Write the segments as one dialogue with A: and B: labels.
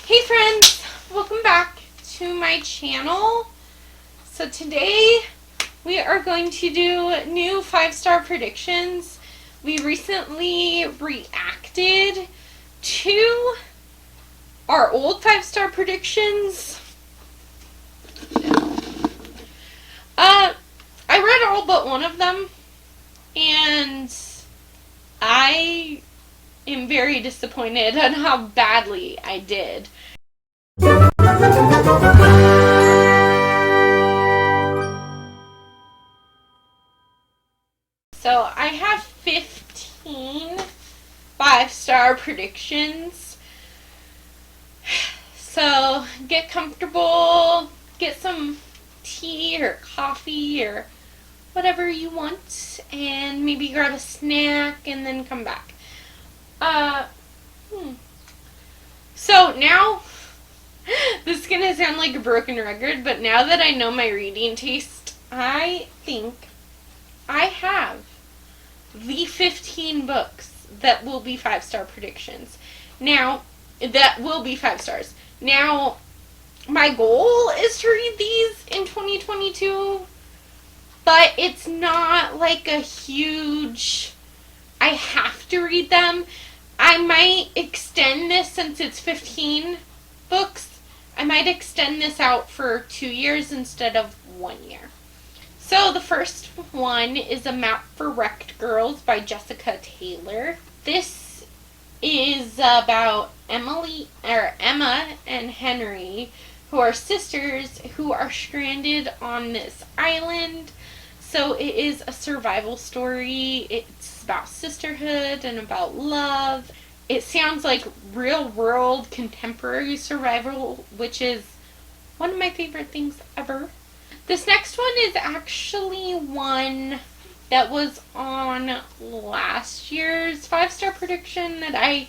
A: Hey friends, welcome back to my channel. So today we are going to do new 5-star predictions. We recently reacted to our old 5-star predictions. I read all but one of them, and I am very disappointed on how badly I did. So I have 15 5-star predictions. So get comfortable, get some tea or coffee or whatever you want, and maybe grab a snack and then come back. So now, this is gonna sound like a broken record, but now that I know my reading taste, I think I have the 15 books that will be 5-star predictions. Now, that will be 5 stars. Now, my goal is to read these in 2022, but it's not like a huge, I have to read them. I might extend this, since it's 15 books, I might extend this out for 2 years instead of 1 year. So the first one is A Map for Wrecked Girls by Jessica Taylor. This is about Emma and Henry, who are sisters who are stranded on this island. So it is a survival story. It's about sisterhood and about love. It sounds like real world contemporary survival, which is one of my favorite things ever. This next one is actually one that was on last year's 5-star prediction that I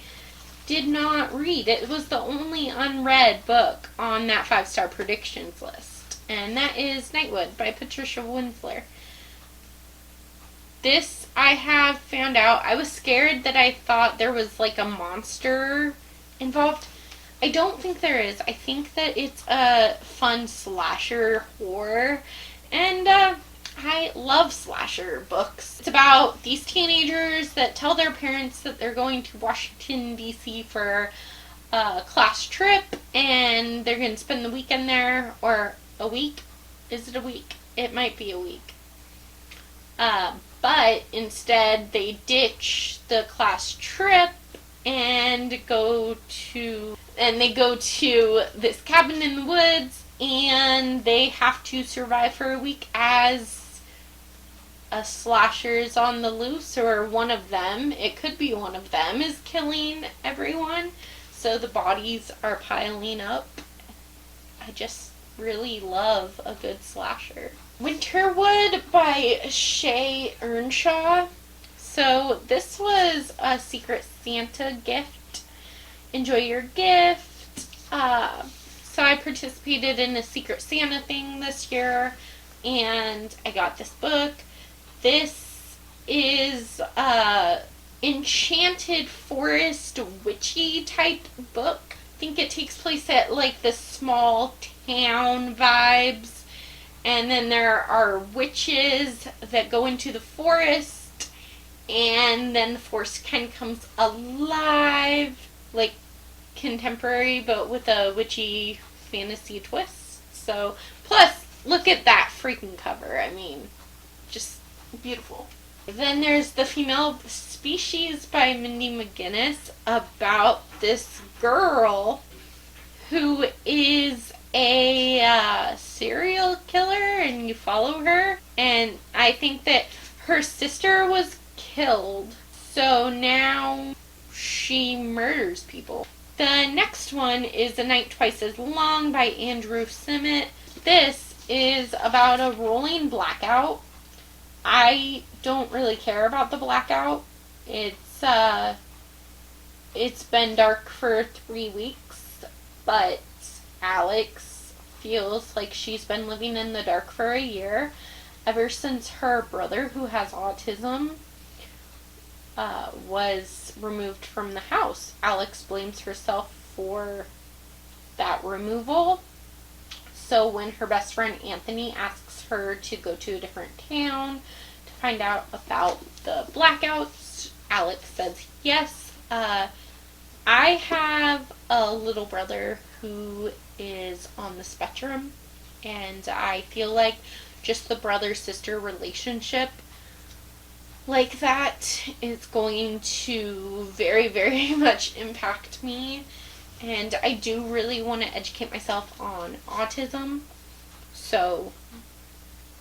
A: did not read. It was the only unread book on that 5-star predictions list, and that is Nightwood by Patricia Winsler. This I have found out. I was scared that I thought there was like a monster involved. I don't think there is. I think that it's a fun slasher horror, and I love slasher books. It's about these teenagers that tell their parents that they're going to Washington, D.C. for a class trip, and they're going to spend the weekend there, or a week. Is it a week? It might be a week. But instead they ditch the class trip and go to this cabin in the woods, and they have to survive for a week as a slasher's on the loose, or one of them, it could be one of them, is killing everyone. So the bodies are piling up. I just really love a good slasher. Winterwood by Shay Earnshaw. So this was a Secret Santa gift. Enjoy your gift. So I participated in a Secret Santa thing this year, and I got this book. This is a enchanted forest witchy type book. I think it takes place at like the small town vibes. And then there are witches that go into the forest, and then the forest kind of comes alive, like contemporary, but with a witchy fantasy twist. So, plus, look at that freaking cover. I mean, just beautiful. Then there's The Female Species by Mindy McGinnis, about this girl who is a serial killer, and you follow her, and I think that her sister was killed, so now she murders people. The next one is A Night Twice as Long by Andrew Simmet. This is about a rolling blackout. I don't really care about the blackout. It's been dark for 3 weeks, but Alex feels like she's been living in the dark for a year, ever since her brother, who has autism, was removed from the house. Alex blames herself for that removal. So when her best friend Anthony asks her to go to a different town to find out about the blackouts, Alex says yes. I have a little brother who is on the spectrum, and I feel like just the brother-sister relationship like that is going to very, very much impact me. And I do really want to educate myself on autism. So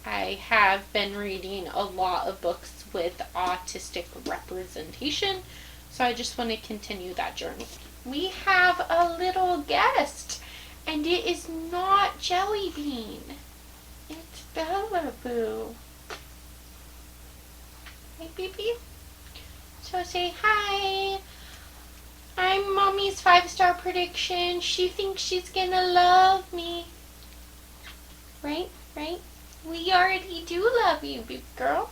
A: I have been reading a lot of books with autistic representation. So I just want to continue that journey. We have a little guest, and it is not Jelly Bean. It's Bella Boo. Hey, baby. So say hi. I'm Mommy's 5-star prediction. She thinks she's gonna love me. Right? Right? We already do love you, big girl.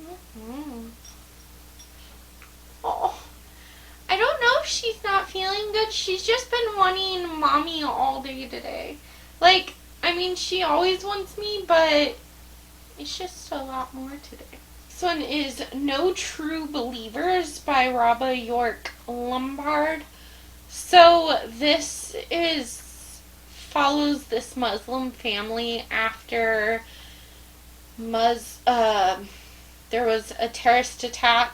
A: Mm-hmm. Oh, I don't know if she's not feeling good. She's just been wanting Mommy all day today. Like, I mean, she always wants me, but it's just a lot more today. This one is No True Believers by Rabba York Lombard. So this follows this Muslim family after there was a terrorist attack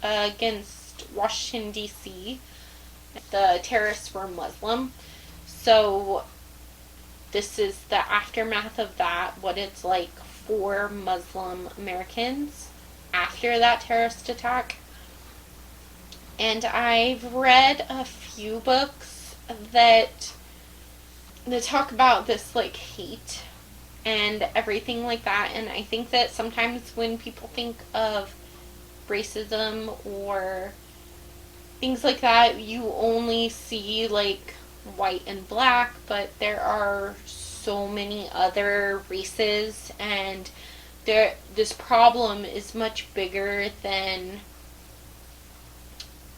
A: against Washington, D.C. The terrorists were Muslim. So this is the aftermath of that, what it's like for Muslim Americans after that terrorist attack. And I've read a few books that talk about this, like, hate and everything like that. And I think that sometimes when people think of racism or things like that, you only see, like, white and black, but there are so many other races, and this problem is much bigger than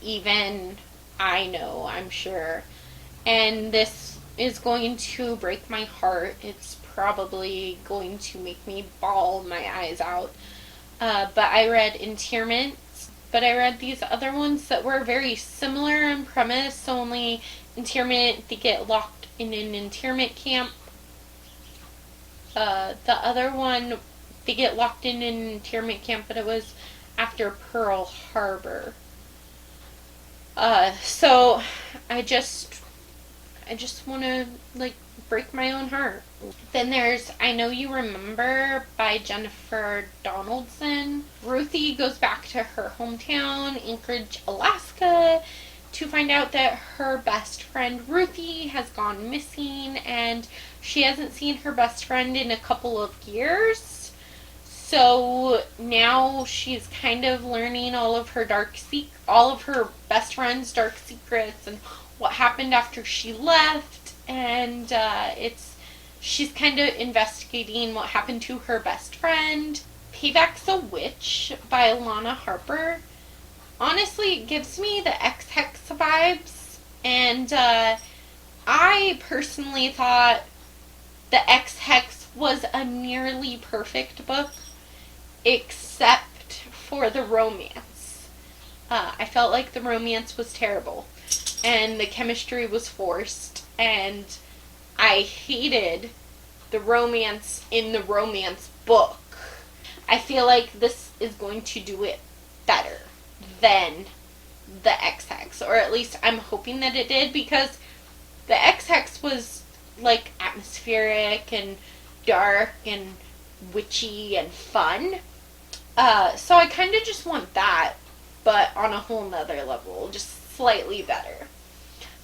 A: even I know, I'm sure. And this is going to break my heart. It's probably going to make me bawl my eyes out. But I read Interments, but I read these other ones that were very similar in premise, only Interment, they get locked in an internment camp. The other one, they get locked in an internment camp, but it was after Pearl Harbor. So I just want to, like, break my own heart. Then there's I Know You Remember by Jennifer Donaldson. Ruthie goes back to her hometown, Anchorage, Alaska, to find out that her best friend Ruthie has gone missing, and she hasn't seen her best friend in a couple of years. So now she's kind of learning all of her best friend's dark secrets and what happened after she left, and she's kind of investigating what happened to her best friend. Payback's a Witch by Alana Harper. Honestly, it gives me the X-Hex vibes, and I personally thought the X-Hex was a nearly perfect book, except for the romance. I felt like the romance was terrible, and the chemistry was forced, and I hated the romance in the romance book. I feel like this is going to do it better than the X-Hex, or at least I'm hoping that it did, because the X-Hex was, like, atmospheric and dark and witchy and fun. So I kind of just want that, but on a whole nother level, just slightly better.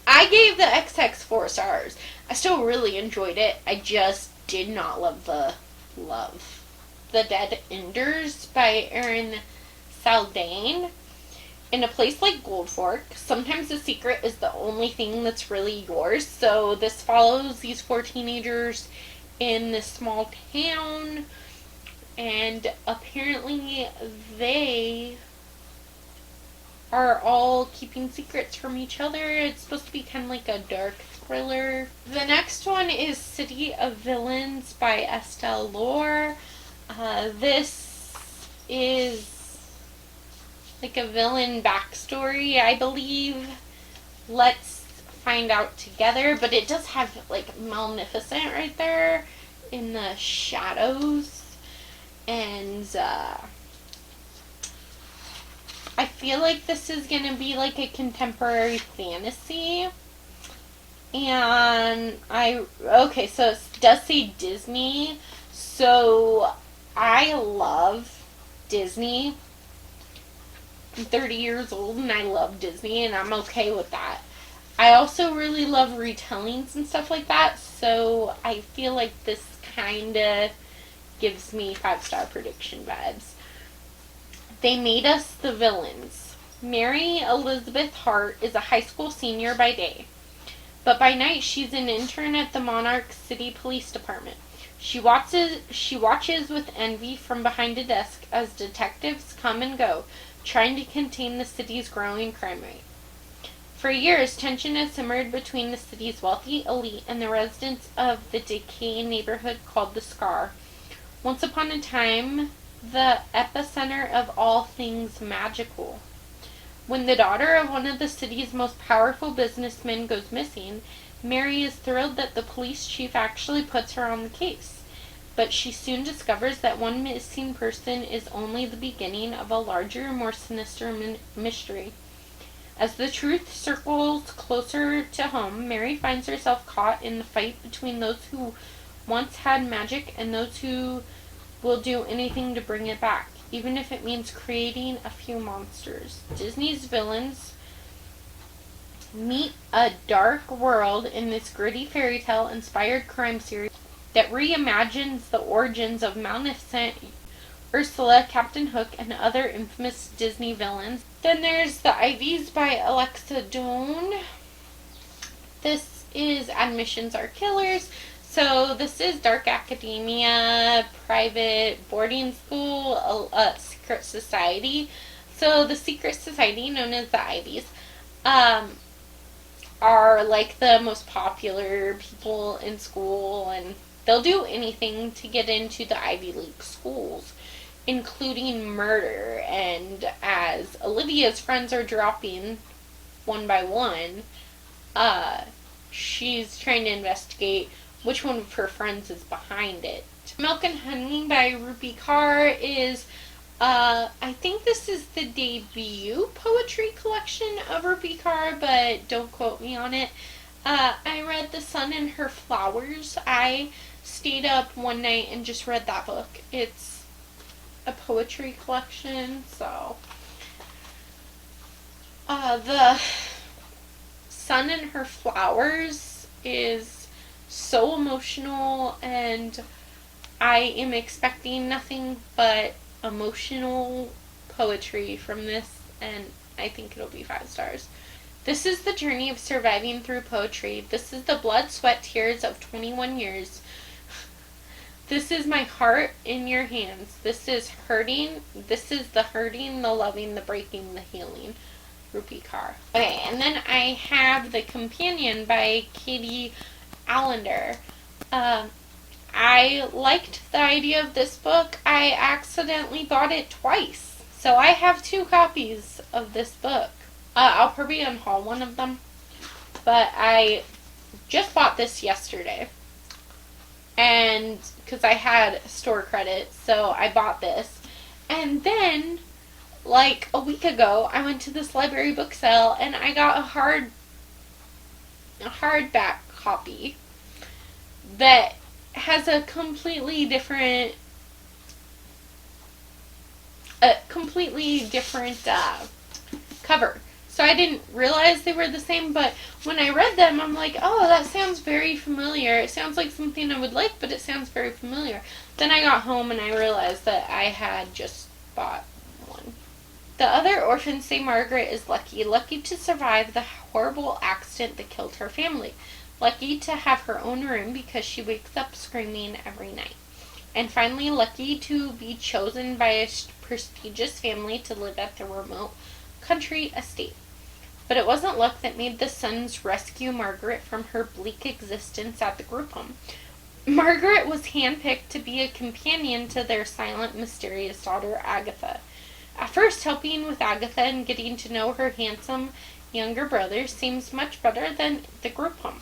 A: I gave the X-Hex 4 stars. I still really enjoyed it. I just did not love the love. The Dead Enders by Erin Saldane. In a place like Gold Fork, sometimes the secret is the only thing that's really yours. So this follows these 4 teenagers in this small town, and apparently they are all keeping secrets from each other. It's supposed to be kind of like a dark thriller. The next one is City of Villains by Estelle Lore. This is like a villain backstory, I believe. Let's find out together. But it does have like Maleficent right there in the shadows. And I feel like this is going to be like a contemporary fantasy. And okay, so it does say Disney. So I love Disney. I'm 30 years old and I love Disney, and I'm okay with that. I also really love retellings and stuff like that. So I feel like this kind of gives me 5-star prediction vibes. They made us the villains. Mary Elizabeth Hart is a high school senior by day, but by night she's an intern at the Monarch City Police Department. She watches with envy from behind a desk as detectives come and go, trying to contain the city's growing crime rate. For years, tension has simmered between the city's wealthy elite and the residents of the decaying neighborhood called the Scar. Once upon a time, the epicenter of all things magical. When the daughter of one of the city's most powerful businessmen goes missing, Mary is thrilled that the police chief actually puts her on the case. But she soon discovers that one missing person is only the beginning of a larger, more sinister mystery. As the truth circles closer to home, Mary finds herself caught in the fight between those who once had magic and those who will do anything to bring it back, even if it means creating a few monsters. Disney's villains meet a dark world in this gritty fairy tale inspired crime series that reimagines the origins of Maleficent, Ursula, Captain Hook, and other infamous Disney villains. Then there's The Ivies by Alexa Doan. This is Admissions Are Killers. So this is dark academia, private boarding school, a secret society. So the secret society, known as the Ivies, are like the most popular people in school, and they'll do anything to get into the Ivy League schools, including murder. And as Olivia's friends are dropping one by one, she's trying to investigate which one of her friends is behind it. Milk and Honey by Rupi Kaur is, I think this is the debut poetry collection of Rupi Kaur, but don't quote me on it. I read The Sun and Her Flowers. I stayed up one night and just read that book. It's a poetry collection, so. The Sun and Her Flowers is so emotional, and I am expecting nothing but emotional poetry from this, and I think it'll be 5 stars. This is the journey of surviving through poetry. This is the blood, sweat, tears of 21 years. This is my heart in your hands. This is hurting. This is the hurting, the loving, the breaking, the healing. Rupi Kaur. Okay, and then I have The Companion by Katie Allender. I liked the idea of this book. I accidentally bought it twice. So I have 2 copies of this book. I'll probably unhaul one of them. But I just bought this yesterday. And because I had store credit, so I bought this. And then, like a week ago, I went to this library book sale and I got a hardback copy that has a completely different cover. So I didn't realize they were the same, but when I read them, I'm like, oh, that sounds very familiar. It sounds like something I would like, but it sounds very familiar. Then I got home and I realized that I had just bought one. The other orphan, St. Margaret, is lucky to survive the horrible accident that killed her family. Lucky to have her own room because she wakes up screaming every night. And finally, lucky to be chosen by a prestigious family to live at the remote country estate. But it wasn't luck that made the sons rescue Margaret from her bleak existence at the group home. Margaret was handpicked to be a companion to their silent, mysterious daughter, Agatha. At first, helping with Agatha and getting to know her handsome younger brother seems much better than the group home.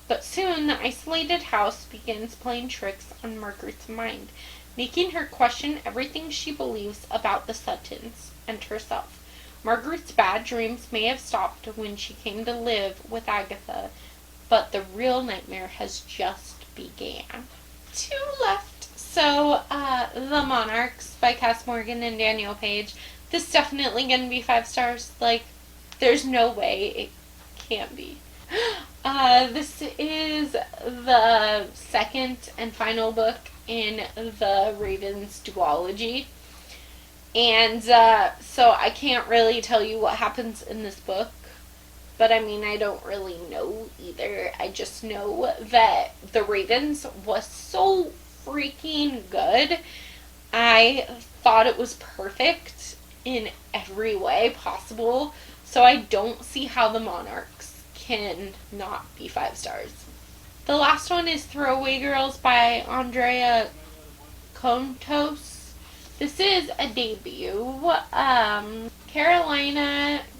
A: But soon, the isolated house begins playing tricks on Margaret's mind, making her question everything she believes about the Suttons and herself. Margaret's bad dreams may have stopped when she came to live with Agatha, but the real nightmare has just began. Two left. So, The Monarchs by Cass Morgan and Daniel Page. This is definitely going to be 5 stars. Like, there's no way it can't be. This is the second and final book in the Ravens duology. And so I can't really tell you what happens in this book. But I mean, I don't really know either. I just know that The Ravens was so freaking good. I thought it was perfect in every way possible. So I don't see how The Monarchs can not be 5 stars. The last one is Throwaway Girls by Andrea Contos. This is a debut.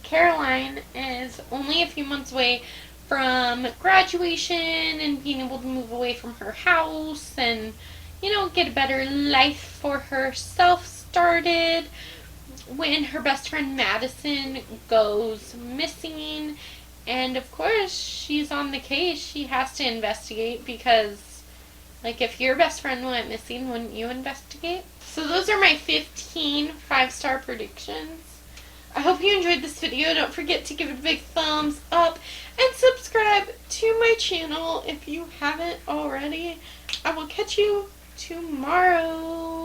A: Caroline is only a few months away from graduation and being able to move away from her house and, get a better life for herself started when her best friend Madison goes missing. And of course, she's on the case. She has to investigate because, if your best friend went missing, wouldn't you investigate? So those are my 15 5-star predictions. I hope you enjoyed this video. Don't forget to give it a big thumbs up and subscribe to my channel if you haven't already. I will catch you tomorrow.